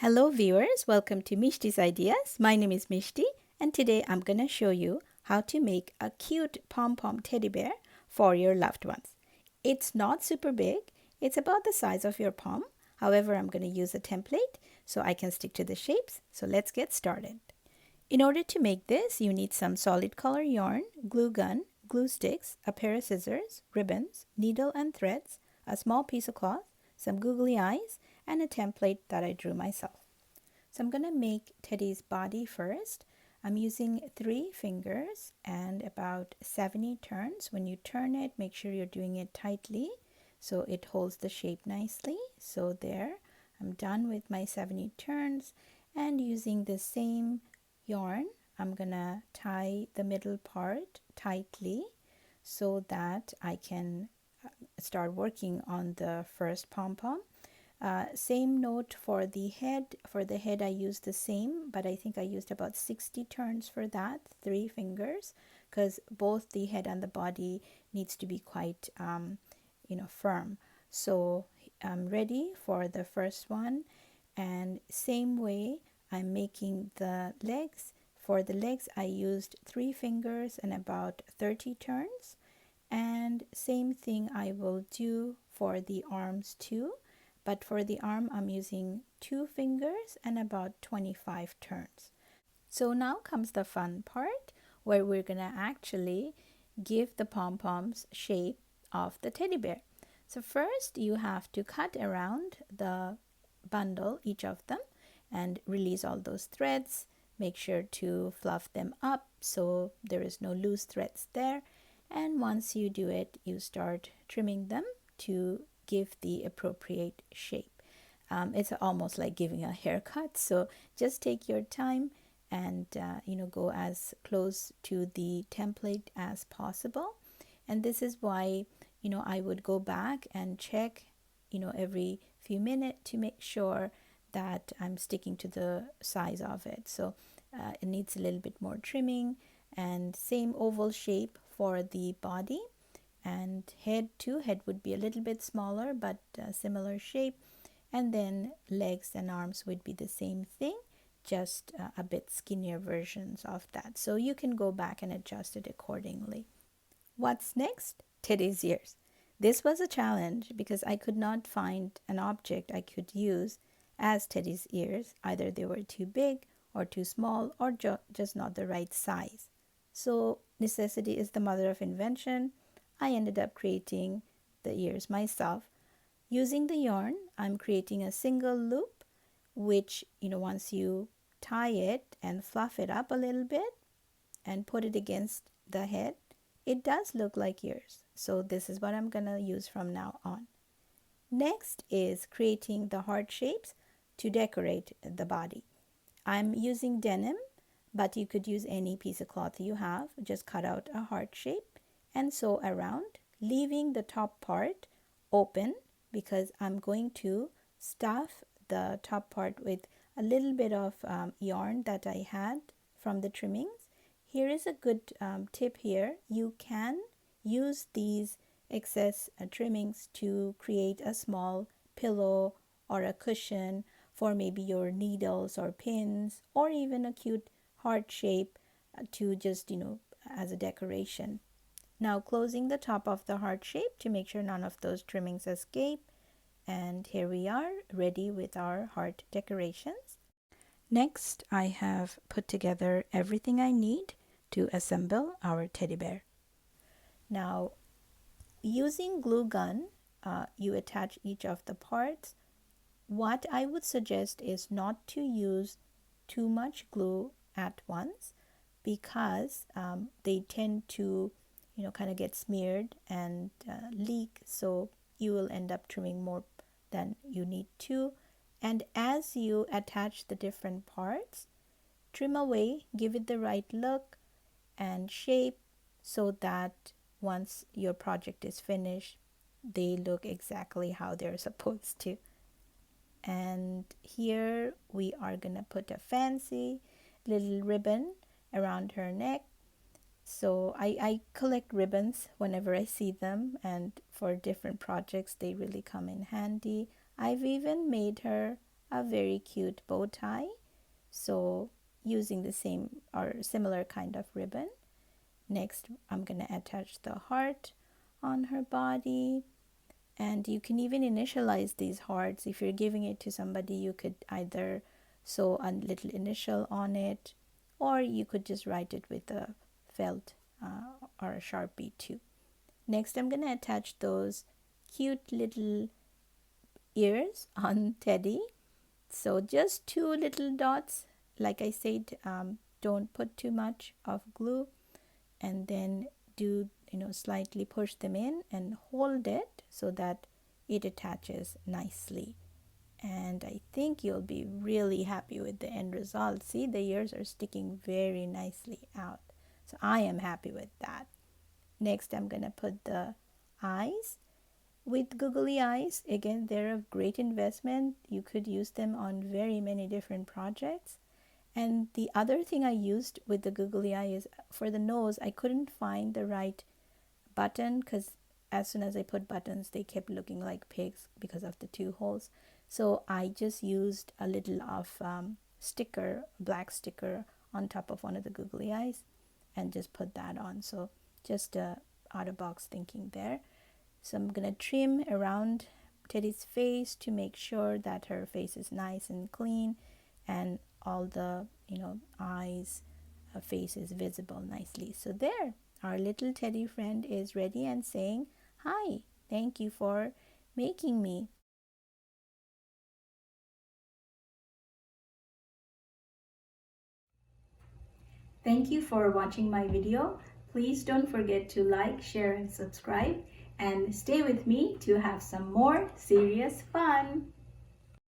Hello viewers, welcome to Mishti's Ideas. My name is Mishti and today I'm going to show you how to make a cute pom-pom teddy bear for your loved ones. It's not super big, it's about the size of your palm. However, I'm going to use a template so I can stick to the shapes. So let's get started. In order to make this, you need some solid color yarn, glue gun, glue sticks, a pair of scissors, ribbons, needle and threads, a small piece of cloth, some googly eyes, and a template that I drew myself. So I'm going to make Teddy's body first. I'm using 3 fingers and about 70 turns. When you turn it, make sure you're doing it tightly so it holds the shape nicely. So there, I'm done with my 70 turns, and using the same yarn, I'm going to tie the middle part tightly so that I can start working on the first pom-pom. Same note for the head. For the head I used the same, but I think I used about 60 turns for that, 3 fingers, because both the head and the body needs to be quite firm. So I'm ready for the first one, and same way I'm making the legs. For the legs I used 3 fingers and about 30 turns, and same thing I will do for the arms too. But for the arm, I'm using 2 fingers and about 25 turns. So now comes the fun part where we're going to actually give the pom-poms shape of the teddy bear. So first you have to cut around the bundle, each of them, and release all those threads. Make sure to fluff them up so there is no loose threads there. And once you do it, you start trimming them to give the appropriate shape. It's almost like giving a haircut, so just take your time and go as close to the template as possible. And this is why I would go back and check every few minutes to make sure that I'm sticking to the size of it. So it needs a little bit more trimming, and same oval shape for the body. And head too, head would be a little bit smaller but similar shape, and then legs and arms would be the same thing, just a bit skinnier versions of that. So you can go back and adjust it accordingly. What's next? Teddy's ears. This was a challenge because I could not find an object I could use as Teddy's ears. Either they were too big or too small, or just not the right size. So necessity is the mother of invention. I ended up creating the ears myself. Using the yarn, I'm creating a single loop, which, once you tie it and fluff it up a little bit and put it against the head, it does look like ears. So this is what I'm going to use from now on. Next is creating the heart shapes to decorate the body. I'm using denim, but you could use any piece of cloth you have. Just cut out a heart shape and sew around, leaving the top part open because I'm going to stuff the top part with a little bit of yarn that I had from the trimmings. Here is a good tip here. You can use these excess trimmings to create a small pillow or a cushion for maybe your needles or pins, or even a cute heart shape to just, as a decoration. Now closing the top of the heart shape to make sure none of those trimmings escape. And here we are, ready with our heart decorations. Next, I have put together everything I need to assemble our teddy bear. Now, using glue gun, you attach each of the parts. What I would suggest is not to use too much glue at once, because they tend to kind of get smeared and leak, so you will end up trimming more than you need to. And as you attach the different parts, trim away, give it the right look and shape so that once your project is finished, they look exactly how they're supposed to. And here we are gonna put a fancy little ribbon around her neck. So I collect ribbons whenever I see them, and for different projects they really come in handy. I've even made her a very cute bow tie. So using the same or similar kind of ribbon. Next, I'm going to attach the heart on her body. And you can even initialize these hearts. If you're giving it to somebody, you could either sew a little initial on it, or you could just write it with a felt or a Sharpie too. Next, I'm going to attach those cute little ears on Teddy. So just two little dots. Like I said, don't put too much of glue, and then do slightly push them in and hold it so that it attaches nicely. And I think you'll be really happy with the end result. See, the ears are sticking very nicely out, so I am happy with that. Next, I'm gonna put the eyes. With googly eyes, again, they're a great investment. You could use them on very many different projects. And the other thing I used with the googly eye is for the nose, I couldn't find the right button because as soon as I put buttons, they kept looking like pigs because of the two holes. So I just used a little of sticker, black sticker on top of one of the googly eyes and just put that on. So just out of box thinking there. So I'm going to trim around Teddy's face to make sure that her face is nice and clean and all the eyes face is visible nicely. So there, our little teddy friend is ready and saying, "Hi, thank you for making me." Thank you for watching my video. Please don't forget to like, share, and subscribe, and stay with me to have some more serious fun.